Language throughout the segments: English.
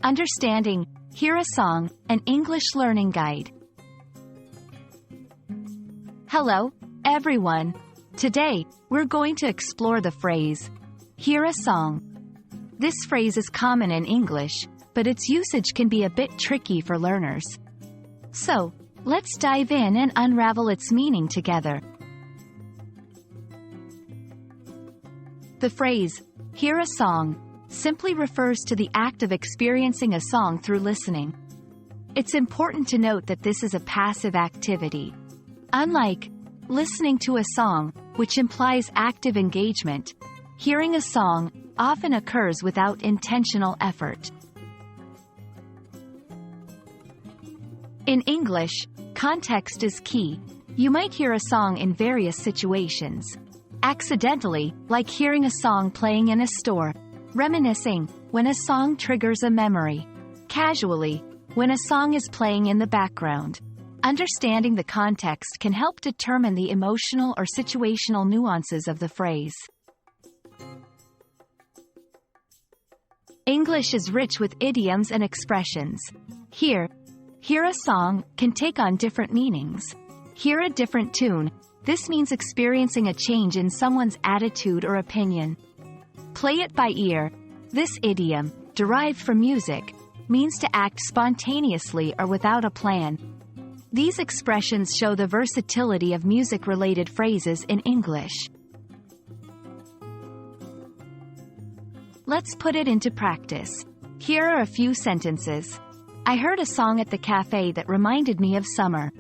Understanding, Hear a Song, an English learning guide. Hello, everyone. Today, we're going to explore the phrase, hear a song. This phrase is common in English, but its usage can be a bit tricky for learners. So, let's dive in and unravel its meaning together. The phrase, hear a song, simply refers to the act of experiencing a song through listening. It's important to note that this is a passive activity. Unlike listening to a song, which implies active engagement, hearing a song often occurs without intentional effort. In English, context is key. You might hear a song in various situations. Accidentally, like hearing a song playing in a store. Reminiscing, when a song triggers a memory. Casually, when a song is playing in the background. Understanding the context can help determine the emotional or situational nuances of the phrase. English is rich with idioms and expressions. Hear a song can take on different meanings. Hear a different tune. This means experiencing a change in someone's attitude or opinion. Play it by ear. This idiom, derived from music, means to act spontaneously or without a plan. These expressions show the versatility of music-related phrases in English. Let's put it into practice. Here are a few sentences. I heard a song at the cafe that reminded me of summer.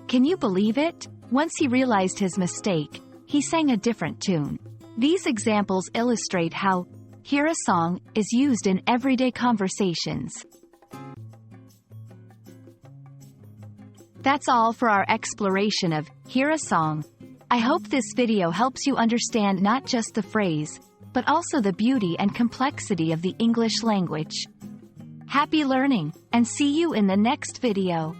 Can you believe it? Once he realized his mistake, he sang a different tune. These examples illustrate how hear a song is used in everyday conversations. That's all for our exploration of hear a song. I hope this video helps you understand not just the phrase, but also the beauty and complexity of the English language. Happy learning, and see you in the next video.